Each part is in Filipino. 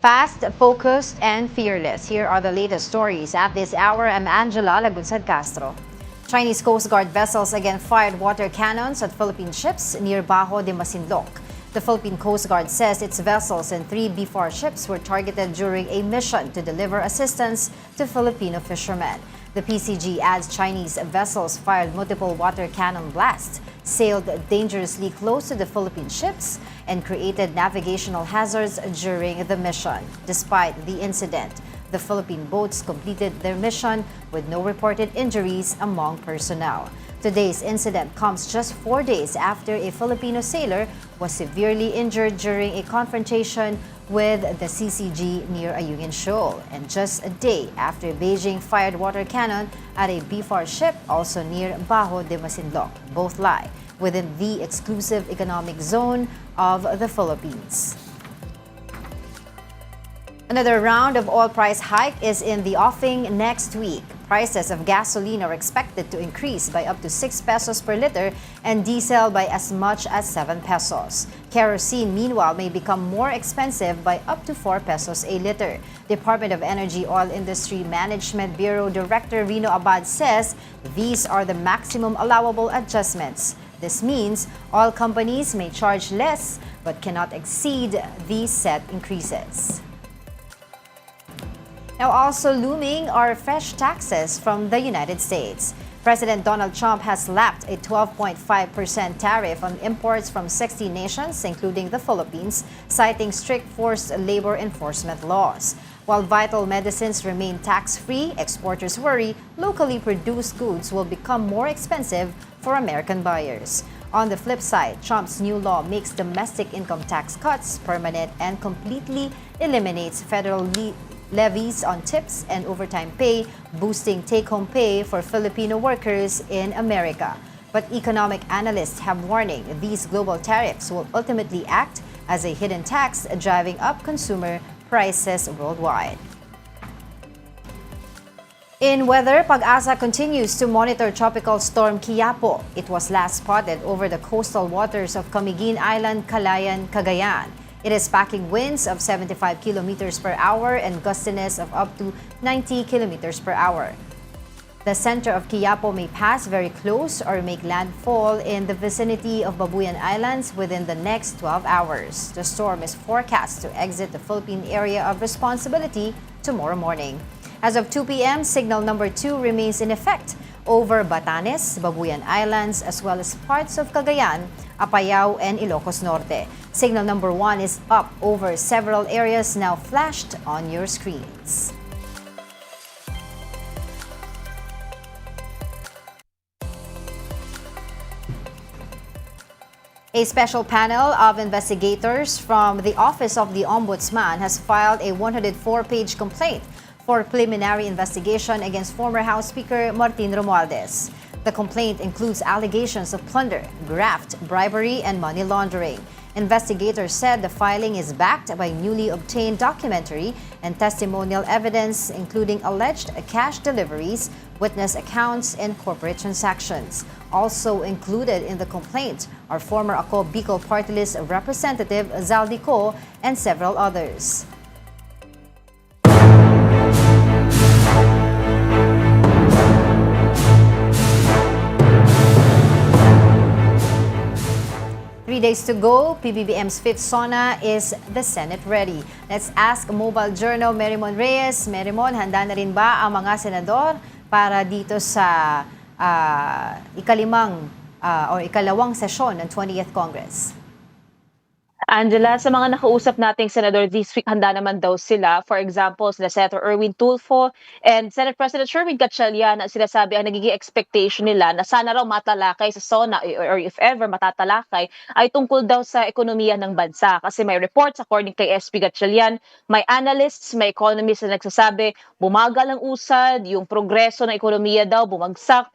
Fast, focused, and fearless. Here are the latest stories. At this hour, I'm Angela Lagunsad Castro. Chinese Coast Guard vessels again fired water cannons at Philippine ships near Bajo de Masinloc. The Philippine Coast Guard says its vessels and 3 B-4 ships were targeted during a mission to deliver assistance to Filipino fishermen. The PCG adds Chinese vessels fired multiple water cannon blasts, sailed dangerously close to the Philippine ships, and created navigational hazards during the mission. Despite the incident, the Philippine boats completed their mission with no reported injuries among personnel. Today's incident comes just 4 days after a Filipino sailor was severely injured during a confrontation with the CCG near Ayungin Shoal, and just a day after Beijing fired water cannon at a B-4 ship also near Bajo de Masinloc. Both lie within the exclusive economic zone of the Philippines. Another round of oil price hike is in the offing next week. Prices of gasoline are expected to increase by up to 6 pesos per liter and diesel by as much as 7 pesos. Kerosene, meanwhile, may become more expensive by up to 4 pesos a liter. Department of Energy Oil Industry Management Bureau Director Rino Abad says these are the maximum allowable adjustments. This means oil companies may charge less but cannot exceed these set increases. Now, also looming are fresh taxes from the United States. President Donald Trump has slapped a 12.5% tariff on imports from 60 nations, including the Philippines, citing strict forced labor enforcement laws. While vital medicines remain tax-free, exporters worry locally produced goods will become more expensive for American buyers. On the flip side, Trump's new law makes domestic income tax cuts permanent and completely eliminates federal levies on tips and overtime pay, boosting take-home pay for Filipino workers in America. But economic analysts have warning these global tariffs will ultimately act as a hidden tax, driving up consumer prices worldwide. In weather, Pag-asa continues to monitor Tropical Storm Quiapo. It was last spotted over the coastal waters of Camiguin Island, Calayan, Cagayan. It is packing winds of 75 kilometers per hour and gustiness of up to 90 kilometers per hour. The center of Quiapo may pass very close or make landfall in the vicinity of Babuyan Islands within the next 12 hours. The storm is forecast to exit the Philippine area of responsibility tomorrow morning. As of 2 p.m., signal number 2 remains in effect over Batanes, Babuyan Islands, as well as parts of Cagayan, Apayao, and Ilocos Norte. Signal number 1 is up over several areas now flashed on your screens. A special panel of investigators from the Office of the Ombudsman has filed a 104-page complaint for preliminary investigation against former House Speaker Martin Romualdez. The complaint includes allegations of plunder, graft, bribery, and money laundering. Investigators said the filing is backed by newly obtained documentary and testimonial evidence, including alleged cash deliveries, witness accounts, and corporate transactions. Also included in the complaint are former Ako Bicol Party List Representative Zaldico and several others. Three days to go, PBBM's fifth SONA is the Senate ready. Let's ask Mobile Journal Merimon Reyes. Merimon, handa na rin ba ang mga senador para dito sa ikalawang sesyon ng 20th Congress? Angela, sa mga nakausap nating senador this week, handa naman daw sila. For example, sila Senator Erwin Tulfo and Senate President Sherwin Gatchalian, na sinasabi ang nagiging expectation nila na sana raw matalakay sa SONA or if ever matatalakay ay tungkol daw sa ekonomiya ng bansa. Kasi may reports according kay SP Gatchalian, may analysts, may economists na nagsasabi bumagal ang usad, yung progreso ng ekonomiya daw bumagsak.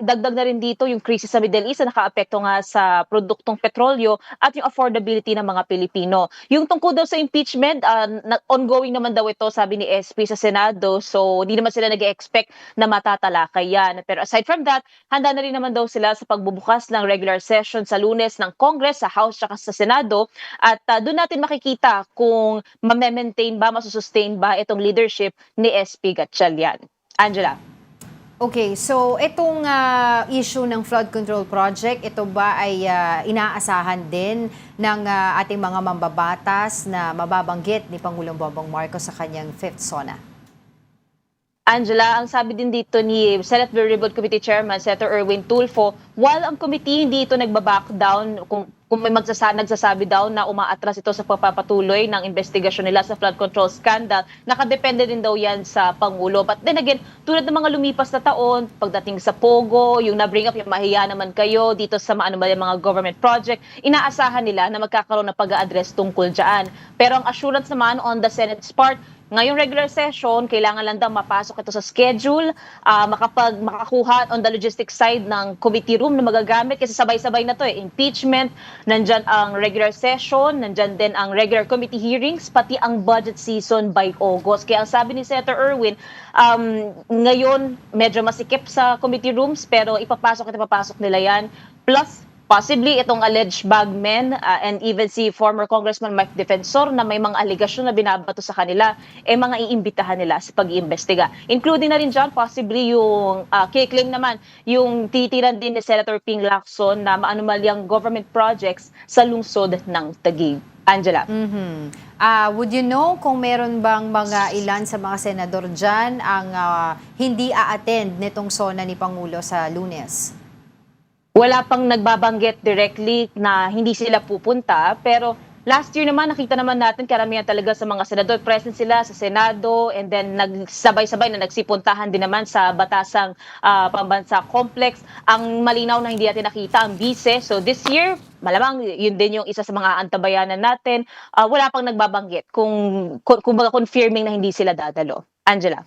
Dagdag na rin dito yung crisis sa Middle East na nakaapekto nga sa produktong petrolyo at yung affordability ng mga Pilipino. Yung tungkol daw sa impeachment, ongoing naman daw ito, sabi ni SP sa Senado. So, hindi naman sila nag-expect na matatalakay yan. Pero aside from that, handa na rin naman daw sila sa pagbubukas ng regular session sa Lunes ng Congress, sa House at sa Senado. At doon natin makikita kung ma-maintain ba, masusustain ba itong leadership ni SP Gatchalian. Angela. Okay, so itong issue ng flood control project, ito ba ay inaasahan din ng ating mga mambabatas na mababanggit ni Pangulong Bongbong Marcos sa kanyang 5th SONA? Angela, ang sabi din dito ni Senate Bill Review Committee Chairman, Senator Erwin Tulfo, while ang committee hindi ito nagbaback down, kung may nagsasabi daw na umaatras ito sa pagpapatuloy ng investigasyon nila sa flood control scandal, nakadepende din daw yan sa Pangulo. But then again, tulad ng mga lumipas na taon, pagdating sa POGO, yung na-bring up, yung mahiya naman kayo dito sa mga government project, inaasahan nila na magkakaroon ng pag-a-address tungkol dyan. Pero ang assurance naman on the Senate's part, ngayong regular session, kailangan lang daw mapasok ito sa schedule, makakuha on the logistics side ng committee room na magagamit kasi sabay-sabay na to impeachment, nandyan ang regular session, nandyan din ang regular committee hearings, pati ang budget season by August. Kaya ang sabi ni Senator Erwin, ngayon medyo masikip sa committee rooms pero ipapasok nila yan. Plus, possibly itong alleged bagmen and even si former Congressman Mike Defensor na may mga aligasyon na binabato sa kanila, mga iimbitahan nila sa pag-iimbestiga. Including na rin dyan, possibly yung kiklaim naman, yung titiran din ni Senator Ping Lacson na maanumalyang government projects sa lungsod ng Taguig. Angela. Would you know kung meron bang mga ilan sa mga senador dyan ang hindi a-attend nitong SONA ni Pangulo sa Lunes? Wala pang nagbabanggit directly na hindi sila pupunta, pero last year naman nakita naman natin karamihan talaga sa mga senador present sila sa Senado and then nagsabay-sabay na nagsipuntahan din naman sa Batasang Pambansa Complex. Ang malinaw na hindi natin nakita ang bise. So this year, malamang yun din yung isa sa mga antabayanan natin. Wala pang nagbabanggit kung confirming na hindi sila dadalo. Angela.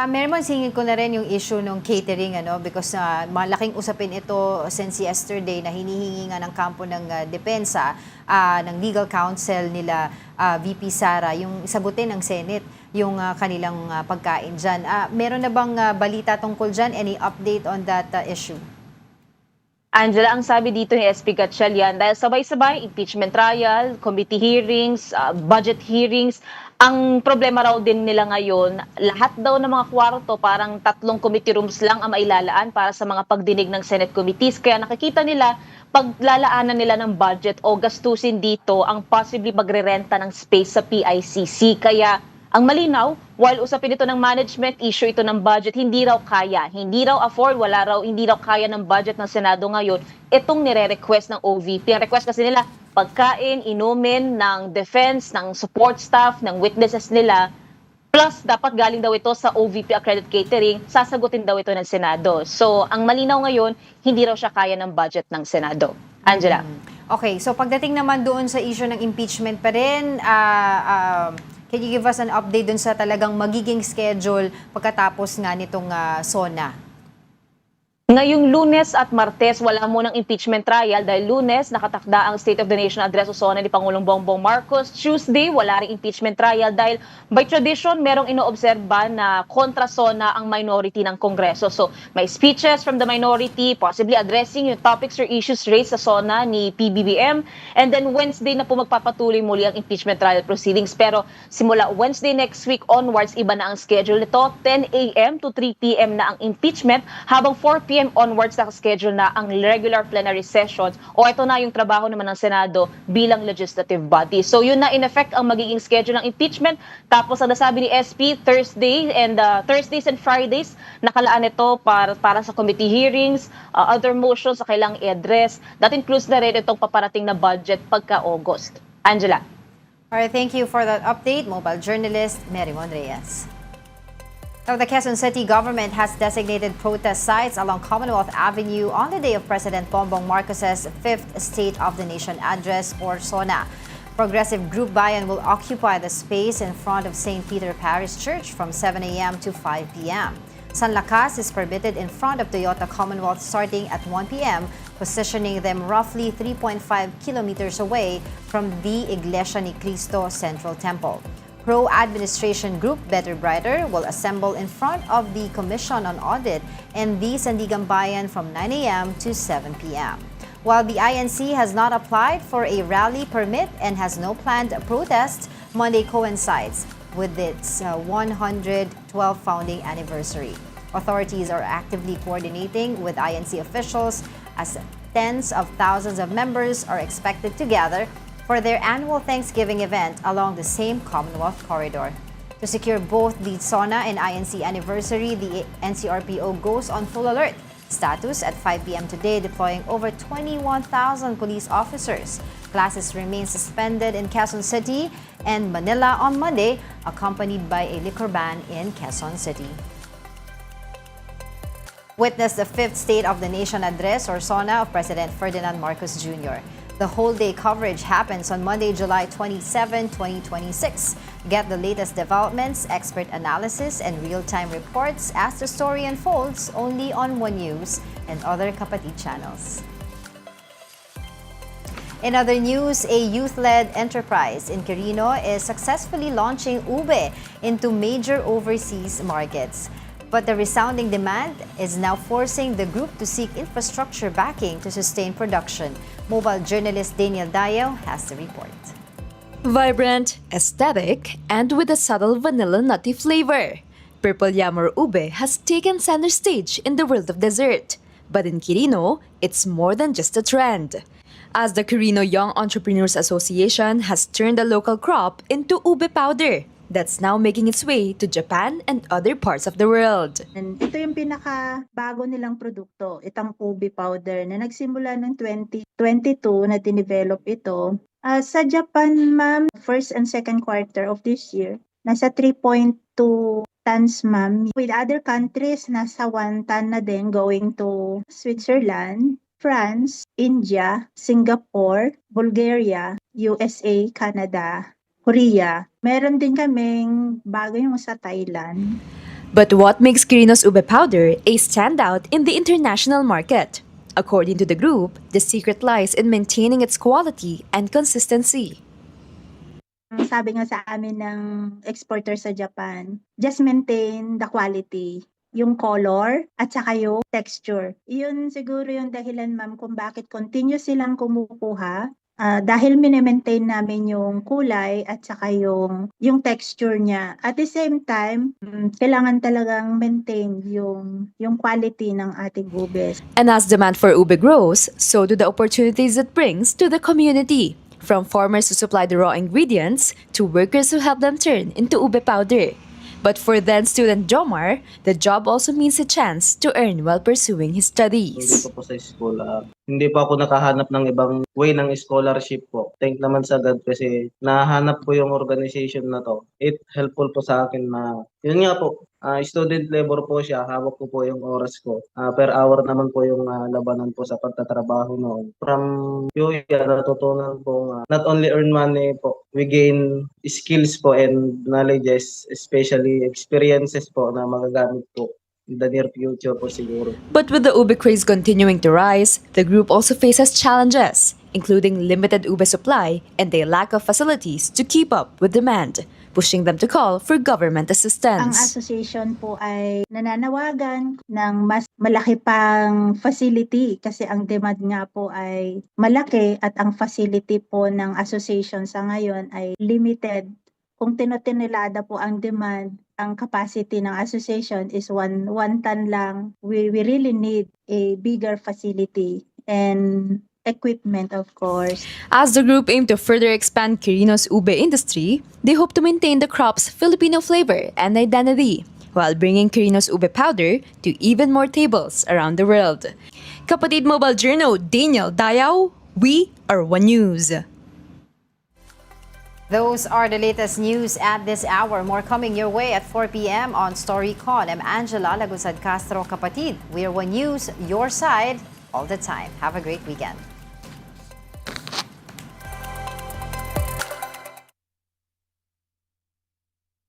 Meron singin ko na rin yung issue ng catering because malaking usapin ito since yesterday na hinihingi nga ng kampo ng depensa ng legal counsel nila VP Sara yung sagutin ng Senate yung kanilang pagkain dyan. Meron na bang balita tungkol dyan? Any update on that issue? Angela, ang sabi dito ni SP Gatchalian, dahil sabay-sabay, impeachment trial, committee hearings, budget hearings, ang problema raw din nila ngayon, lahat daw ng mga kwarto, parang 3 committee rooms lang ang mailalaan para sa mga pagdinig ng Senate committees. Kaya nakikita nila, paglalaanan nila ng budget o gastusin dito ang possibly magrerenta ng space sa PICC. Kaya ang malinaw, while usapin ito ng management, issue ito ng budget, hindi raw kaya, hindi raw afford, hindi raw kaya ng budget ng Senado ngayon, itong nire-request ng OVP. Ang request kasi nila, pagkain, inumin ng defense, ng support staff, ng witnesses nila, plus dapat galing daw ito sa OVP accredited catering, sasagutin daw ito ng Senado. So, ang malinaw ngayon, hindi raw siya kaya ng budget ng Senado. Angela. Okay, so pagdating naman doon sa issue ng impeachment pa rin, can you give us an update dun sa talagang magiging schedule pagkatapos nga nitong SONA? Ngayong Lunes at Martes, wala munang impeachment trial dahil Lunes, nakatakda ang State of the Nation Address o SONA ni Pangulong Bongbong Marcos. Tuesday, wala ring impeachment trial dahil by tradition, merong inoobserba na kontra SONA ang minority ng Kongreso. So, may speeches from the minority, possibly addressing yung topics or issues raised sa SONA ni PBBM. And then Wednesday na po magpapatuloy muli ang impeachment trial proceedings. Pero simula Wednesday next week onwards, iba na ang schedule nito. 10 a.m. to 3 p.m. na ang impeachment, habang 4 p.m. onwards naka-schedule na ang regular plenary sessions o ito na yung trabaho naman ng Senado bilang legislative body. So yun na in effect ang magiging schedule ng impeachment. Tapos ang nasabi ni SP, Thursdays and Fridays nakalaan ito para sa committee hearings, other motions na kailangang i-address. That includes na rin itong paparating na budget pagka-August. Angela. Alright, thank you for that update, mobile journalist Merymon Reyes. Now, the Quezon City government has designated protest sites along Commonwealth Avenue on the day of President Bongbong Marcos's 5th State of the Nation Address or SONA. Progressive Group Bayan will occupy the space in front of St. Peter Parish Church from 7 a.m. to 5 p.m. Sanlakas is permitted in front of Toyota Commonwealth starting at 1 p.m. positioning them roughly 3.5 kilometers away from the Iglesia ni Cristo Central Temple. Pro-administration group Better Brighter will assemble in front of the Commission on Audit in the Sandigan Bayan from 9 a.m. to 7 p.m. While the INC has not applied for a rally permit and has no planned protest, Monday coincides with its 112th founding anniversary. Authorities are actively coordinating with INC officials as tens of thousands of members are expected to gather for their annual Thanksgiving event along the same Commonwealth corridor. To secure both the SONA and INC anniversary, the NCRPO goes on full alert status at 5 p.m. today, deploying over 21,000 police officers. Classes remain suspended in Quezon City and Manila on Monday, accompanied by a liquor ban in Quezon City. Witness the fifth State of the Nation address or SONA of President Ferdinand Marcos Jr. The whole day coverage happens on Monday, July 27, 2026. Get the latest developments, expert analysis, and real-time reports as the story unfolds only on One News and other Kapatid channels. In other news, a youth-led enterprise in Quirino is successfully launching ube into major overseas markets. But the resounding demand is now forcing the group to seek infrastructure backing to sustain production. Mobile journalist Daniel Dayo has the report. Vibrant, aesthetic, and with a subtle vanilla nutty flavor, Purple Yam or ube has taken center stage in the world of dessert. But in Quirino, it's more than just a trend. As the Quirino Young Entrepreneurs Association has turned the local crop into ube powder, that's now making its way to Japan and other parts of the world. And ito yung pinaka-bago nilang produkto, itang ube powder na nagsimula noong 2022 na dinevelop ito. Sa Japan, ma'am, first and second quarter of this year, nasa 3.2 tons, ma'am. With other countries, nasa 1 ton na din going to Switzerland, France, India, Singapore, Bulgaria, USA, Canada, Korea. Meron din kaming bago yung sa Thailand. But what makes Quirino's ube powder a standout in the international market? According to the group, the secret lies in maintaining its quality and consistency. Sabi nga sa amin ng exporter sa Japan, just maintain the quality, yung color at saka yung texture. Iyon siguro yung dahilan, ma'am, kung bakit continuous silang kumukuha. Dahil mini-maintain namin yung kulay at saka yung texture niya. At the same time, kailangan talagang maintain yung quality ng ating ube. And as demand for ube grows, so do the opportunities it brings to the community. From farmers who supply the raw ingredients to workers who help them turn into ube powder. But for then student Jomar, the job also means a chance to earn while pursuing his studies. Hindi po sa school. Hindi pa ako nakahanap ng ibang way ng scholarship po. Thank naman sa God kasi nahanap ko yung organization na to. It helpful po sa akin na, yun nga po, student labor po siya. Hawak ko po yung oras ko. Per hour naman po yung labanan po sa pagtatrabaho noon. From Yuya, natutunan po not only earn money po, we gain skills po and knowledges, especially experiences po na magagamit po in the near future po siguro. But with the ube craze continuing to rise, the group also faces challenges, including limited ube supply and a lack of facilities to keep up with demand, pushing them to call for government Ang assistance. association po ay nananawagan ng mas malaki pang facility kasi ang demand nga po ay malaki at ang facility po ng association sa ngayon ay limited. Kung tinotinilada po ang demand, ang capacity ng association is one ton lang. We really need a bigger facility and equipment, of course. As the group aim to further expand Quirino's ube industry, they hope to maintain the crop's Filipino flavor and identity, while bringing Quirino's ube powder to even more tables around the world. Kapatid Mobile Journal, Daniel Dayaw, we are One News. Those are the latest news at this hour. More coming your way at 4 p.m. on StoryCon. I'm Angela Lagunsad Castro, Kapatid. We are One News, your side, all the time. Have a great weekend.